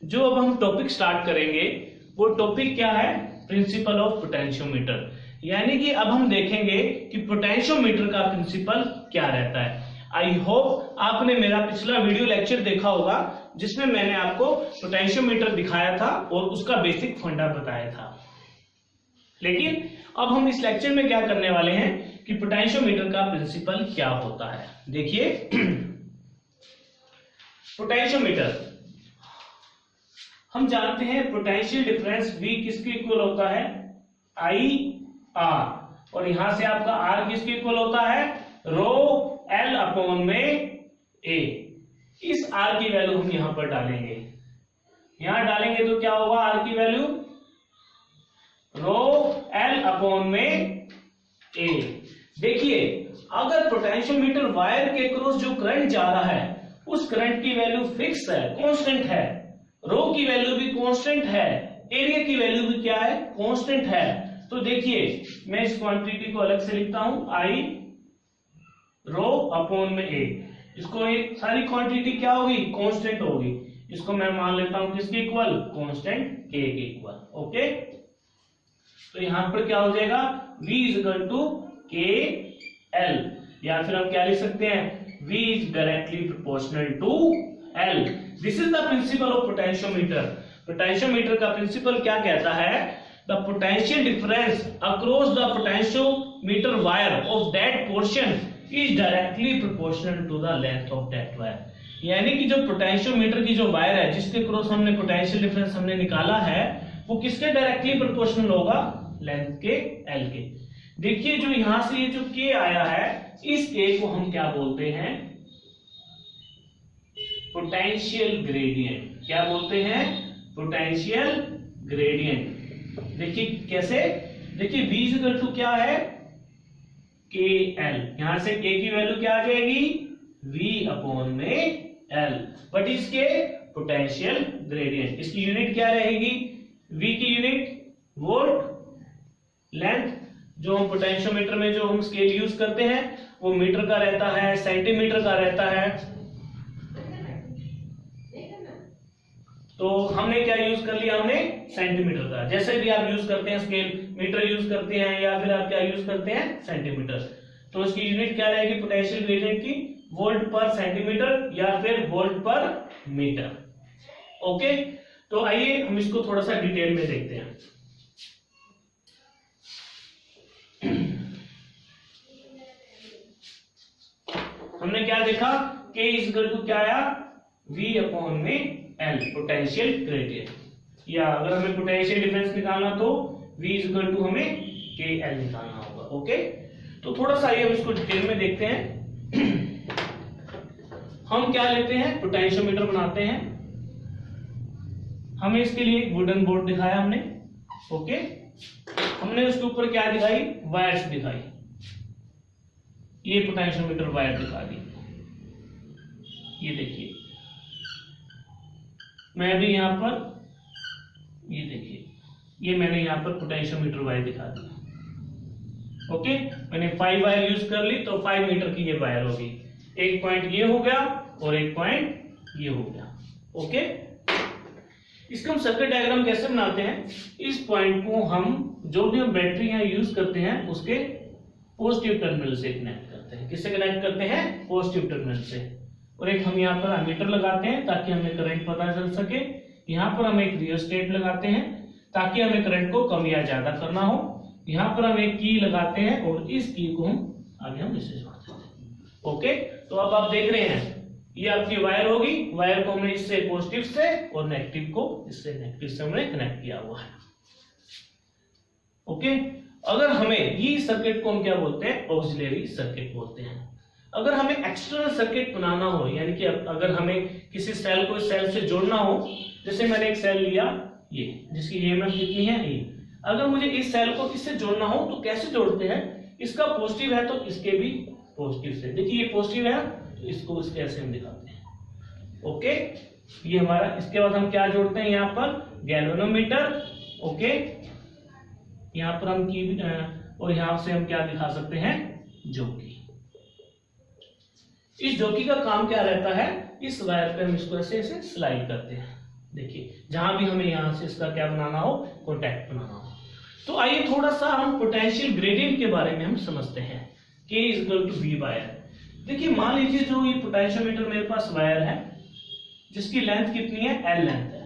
जो अब हम टॉपिक स्टार्ट करेंगे वो टॉपिक क्या है, प्रिंसिपल ऑफ पोटेंशियोमीटर। यानी कि अब हम देखेंगे कि पोटेंशियोमीटर का प्रिंसिपल क्या रहता है। आई होप आपने मेरा पिछला वीडियो लेक्चर देखा होगा जिसमें मैंने आपको पोटेंशियोमीटर दिखाया था और उसका बेसिक फंडा बताया था। लेकिन अब हम इस लेक्चर में क्या करने वाले हैं कि पोटेंशियोमीटर का प्रिंसिपल क्या होता है। देखिए पोटेंशियोमीटर हम जानते हैं पोटेंशियल डिफरेंस V किसके इक्वल होता है, I/R, और यहां से आपका R किसके इक्वल होता है, ρL/A। इस R की वैल्यू हम यहां पर डालेंगे, यहां डालेंगे तो क्या होगा, R की वैल्यू ρL/A। देखिए अगर पोटेंशियोमीटर वायर के क्रॉस जो करंट जा रहा है उस करंट की वैल्यू फिक्स है, कांस्टेंट है, रो की वैल्यू भी कांस्टेंट है, एरिया की वैल्यू भी क्या है, कांस्टेंट है। तो देखिए मैं इस क्वांटिटी को अलग से लिखता हूं, I ρ/A। इसको ये सारी क्वांटिटी क्या होगी, कांस्टेंट होगी। इसको मैं मान लेता हूं किसके इक्वल, कांस्टेंट K के इक्वल। ओके, तो यहां पर क्या हो जाएगा, V KL, या फिर हम क्या लिख सकते हैं, V is directly proportional to L। This is the principle of potentiometer। Potentiometer का प्रिंसिपल क्या कहता है, the potential difference across the potentiometer wire of that portion is directly proportional to the length of that wire. यानी कि जो potentiometer की जो wire है जिसके क्रॉस हमने पोटेंशियल डिफरेंस हमने निकाला है वो किसके डायरेक्टली प्रोपोर्शनल होगा, लेंथ के, L के। देखिए जो यहां से ये जो K आया है इस K को हम क्या बोलते हैं, पोटेंशियल ग्रेडियंट। क्या बोलते हैं, पोटेंशियल ग्रेडियंट। देखिए कैसे, देखिए V क्या है, KL। यहां से K की वैल्यू क्या आ जाएगी, V/L, बट इसके पोटेंशियल ग्रेडियंट। इसकी यूनिट क्या रहेगी, V की यूनिट वोल्ट, लेंथ जो हम पोटेंशियोमीटर में जो हम स्केल यूज करते हैं वो मीटर का रहता है, सेंटीमीटर का रहता है। तो हमने क्या यूज कर लिया, हमने सेंटीमीटर का। जैसे भी आप यूज करते हैं स्केल, मीटर यूज करते हैं या फिर आप क्या यूज करते हैं, सेंटीमीटर। तो इसकी यूनिट क्या रहेगी पोटेंशियल ग्रेडियंट की, वोल्ट पर सेंटीमीटर या फिर वोल्ट पर मीटर। ओके, तो आइए हम इसको थोड़ा सा डिटेल में देखते हैं। हमने क्या देखा, K क्या आया, V/L, पोटेंशियल ग्रेडियंट। या अगर हमें पोटेंशियल डिफरेंस निकालना तो V हमें KL निकालना होगा। ओके, तो थोड़ा सा आइए हम इसको डिटेल में देखते हैं। हम क्या लेते हैं, पोटेंशियोमीटर बनाते हैं। हमें इसके लिए एक वुडन बोर्ड दिखाया हमने। ओके, हमने उसके ऊपर क्या दिखाई, वायर्स दिखाई। ये पोटेंशियोमीटर वायर दिखा दी। ये देखिए मैं भी यहां पर, ये देखिए ये मैंने यहां पर पोटेंशियोमीटर वायर दिखा दी। ओके, मैंने 5 वायर यूज कर ली तो 5 मीटर की ये वायर होगी। एक पॉइंट ये हो गया और एक पॉइंट ये हो गया। ओके, इसका हम सर्किट डायग्राम कैसे बनाते हैं, इस पॉइंट को हम जो भी हम बैटरी यहाँ यूज करते हैं उसके पॉजिटिव टर्मिनल से कनेक्ट करते हैं। किससे कनेक्ट करते हैं, पॉजिटिव टर्मिनल से। और एक हम यहाँ पर एमीटर लगाते हैं ताकि हमें करंट पता चल सके। यहाँ पर हम एक रियोस्टेट लगाते हैं ताकि हमें करंट को कम या ज्यादा करना हो। यहाँ पर हम एक की लगाते हैं और इस की को हम आगे हम इससे जोड़ देते हैं। ओके, तो अब आप देख रहे हैं ये आपकी वायर होगी, वायर को हमने इससे पॉजिटिव से और नेगेटिव को इससे नेगेटिव से हमने कनेक्ट किया हुआ है। ओके, अगर हमें ये सर्किट को हम क्या बोलते हैं, ऑक्सिलरी सर्किट बोलते हैं। अगर हमें एक्सटर्नल सर्किट बनाना हो, यानी कि अगर हमें किसी सेल को सेल से जोड़ना हो, जैसे मैंने एक सेल लिया ये जिसकी ईएमएफ कितनी है E, अगर मुझे इस सेल को इससे जोड़ना हो तो कैसे जोड़ते हैं, इसका पॉजिटिव है तो इसके भी पॉजिटिव से। देखिए ये पॉजिटिव है तो इसको इसके ऐसे हम दिखाते हैं। ओके, ये हमारा। इसके बाद हम क्या जोड़ते हैं, यहाँ पर गैल्वेनोमीटर। ओके, यहाँ पर हम की और यहां से हम क्या दिखा सकते हैं, जॉकी। इस जॉकी का काम क्या रहता है, इस वायर पे हम इसको ऐसे ऐसे स्लाइड करते हैं। देखिए जहां भी हमें यहां से इसका क्या बनाना हो, कॉन्टैक्ट बनाना हो। तो आइए थोड़ा सा हम पोटेंशियल ग्रेडियंट के बारे में हम समझते हैं। K is equal to V by L। देखिए मान लीजिए जो ये पोटेंशियोमीटर मेरे पास वायर है जिसकी लेंथ कितनी है, L लेंथ है।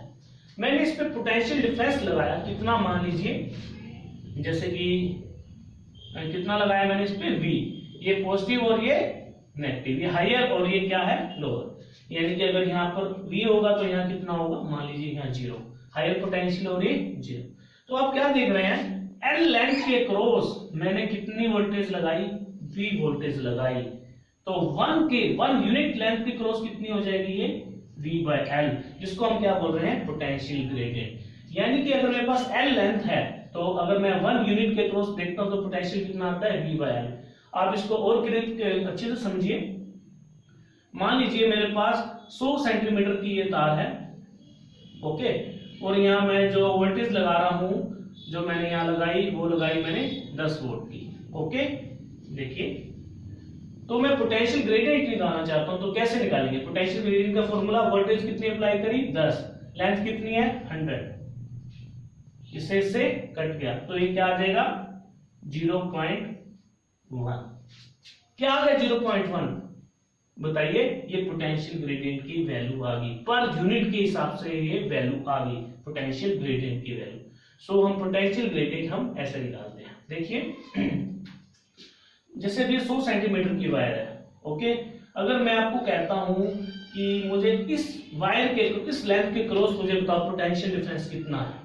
मैंने इस पे पोटेंशियल डिफरेंस लगाया कितना, मान लीजिए जैसे कि कितना लगाया मैंने इस पे V, ये पॉजिटिव और ये नेगेटिव, ये हायर और ये क्या है, लोअर। यानी कि अगर यहाँ पर V होगा तो यहाँ कितना होगा, मान लीजिए यहाँ 0, हायर पोटेंशियल और ये 0। तो आप क्या देख रहे हैं, L लेंथ के क्रॉस मैंने कितनी वोल्टेज लगाई, V वोल्टेज लगाई। तो 1 यूनिट लेंथ के क्रॉस कितनी हो जाएगी, ये V बाय L, जिसको हम क्या बोल रहे हैं, पोटेंशियल ग्रेडियंट। यानी कि अगर मेरे पास L लेंथ है तो अगर मैं 1 यूनिट के क्रॉस देखता हूं तो पोटेंशियल कितना आता है, V बाय L। आप इसको और अच्छे से समझिए। मान लीजिए मेरे पास 100 सेंटीमीटर की ये तार है, ओके, और यहाँ मैं जो वोल्टेज लगा रहा हूं, जो मैंने यहाँ लगाई वो लगाई मैंने 10 वोल्ट की, ओके। देखिए तो मैं पोटेंशियल ग्रेडियंट निकालना चाहता हूं, तो कैसे निकालेंगे, पोटेंशियल ग्रेडियंट का फॉर्मूला, वोल्टेज कितनी अप्लाई करी 10, लेंथ कितनी है 100, इससे कट गया तो ये क्या आ जाएगा 0.1। क्या आ गया 0.1, बताइए, ये पोटेंशियल ग्रेडियंट की वैल्यू आ गई, पर यूनिट के हिसाब से ये वैल्यू आ गई पोटेंशियल ग्रेडियंट की वैल्यू। सो हम पोटेंशियल ग्रेडियंट हम ऐसे निकालते हैं। देखिए जैसे भी 100 सेंटीमीटर की वायर है, ओके, अगर मैं आपको कहता हूं कि मुझे इस वायर के इस लेंथ के क्रॉस मुझे बताओ पोटेंशियल डिफरेंस कितना है,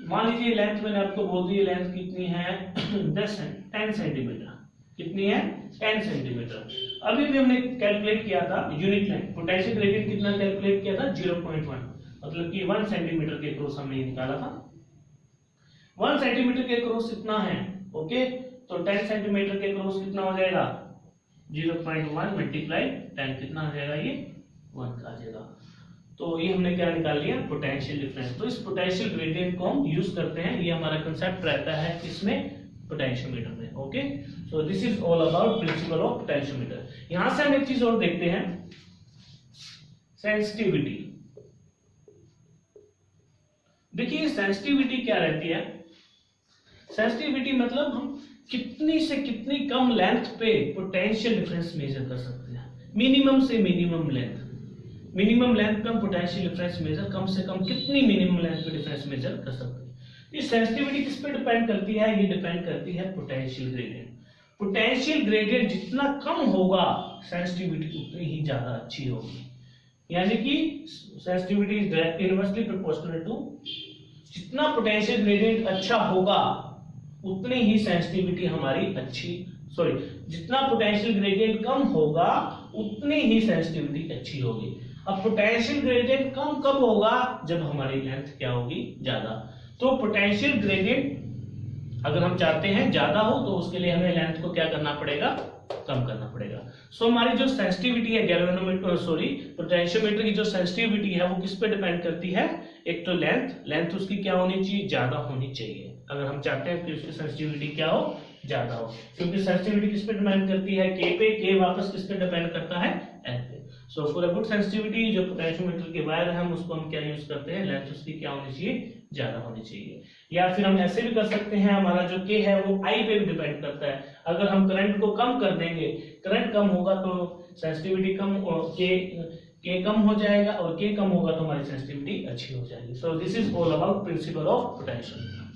मान लीजिए लेंथ मैंने आपको बोल दी, लेंथ कितनी है 10 सेंटीमीटर, कितनी है 10 सेंटीमीटर। अभी भी हमने कैलकुलेट किया था यूनिट लेंथ, पोटेंशियल ग्रेडियंट कितना कैलकुलेट किया था 0.1, मतलब कि 1 सेंटीमीटर के क्रॉस हमने निकाला था। 1 सेंटीमीटर के क्रॉस कितना है, ओके, तो 10 सेंटीमीटर के क्रॉस कितना हो जाएगा 0.1 मल्टीप्लाई 10, कितना आ जाएगा ये 1 आ जाएगा। तो ये हमने क्या निकाल लिया, पोटेंशियल डिफरेंस। तो इस पोटेंशियल ग्रेडियंट को हम यूज करते हैं, ये हमारा कंसेप्ट रहता है इसमें पोटेंशियोमीटर में, okay. So this is all about principle of potentiometer. यहां से हम एक चीज और देखते हैं, सेंसिटिविटी। देखिए सेंसिटिविटी क्या रहती है, सेंसिटिविटी मतलब हम कितनी से कितनी कम लेंथ पे पोटेंशियल डिफरेंस मेजर कर सकते हैं, मिनिमम से मिनिमम लेंथ, मिनिमम लेंथ पे हम पोटेंशियल डिफरेंस मेजर कम से कम कितनी मिनिमम लेंथ पे डिफरेंस मेजर कर सकते हैं। ये सेंसिटिविटी किस पे डिपेंड करती है, ये डिपेंड करती है पोटेंशियल ग्रेडियंट। पोटेंशियल ग्रेडियंट जितना कम होगा सेंसिटिविटी उतनी ही ज्यादा अच्छी होगी। यानी कि sensitivity is directly inversely proportional to, जितना पोटेंशियल ग्रेडियंट अच्छा होगा उतनी ही सेंसिटिविटी हमारी अच्छी, सॉरी, जितना पोटेंशियल ग्रेडियंट कम होगा उतनी ही सेंसिटिविटी अच्छी होगी। अब पोटेंशियल ग्रेडियंट कम कब होगा, जब हमारी लेंथ क्या होगी, ज्यादा। तो पोटेंशियल ग्रेडियंट अगर हम चाहते हैं ज्यादा हो तो उसके लिए हमें लेंथ को क्या करना पड़ेगा, कम करना पड़ेगा। सो हमारी जो सेंसिटिविटी है गैल्वेनोमीटर, सॉरी, पोटेंशियोमीटर की जो सेंसिटिविटी है वो किस पे डिपेंड करती है, एक तो लेंथ उसकी क्या होनी चाहिए, ज्यादा होनी चाहिए, अगर हम चाहते हैं कि उसकी सेंसिटिविटी क्या हो, ज्यादा हो। क्योंकि सेंसिटिविटी किस पे डिपेंड करती है, के पे, के वापस किस पे डिपेंड करता है, एल पे। So for a good sensitivity जो पोटेंशियोमीटर के वायर है हम उसको हम क्या यूज करते हैं, लेंथ उसकी क्या होनी चाहिए, ज्यादा होनी चाहिए। या फिर हम ऐसे भी कर सकते हैं, हमारा जो के है वो आई पे भी डिपेंड करता है। अगर हम करंट को कम कर देंगे, करंट कम होगा तो सेंसिटिविटी कम, के कम हो जाएगा, और के कम होगा तो हमारी सेंसिटिविटी अच्छी हो जाएगी। So this is all about principle of potentiometer.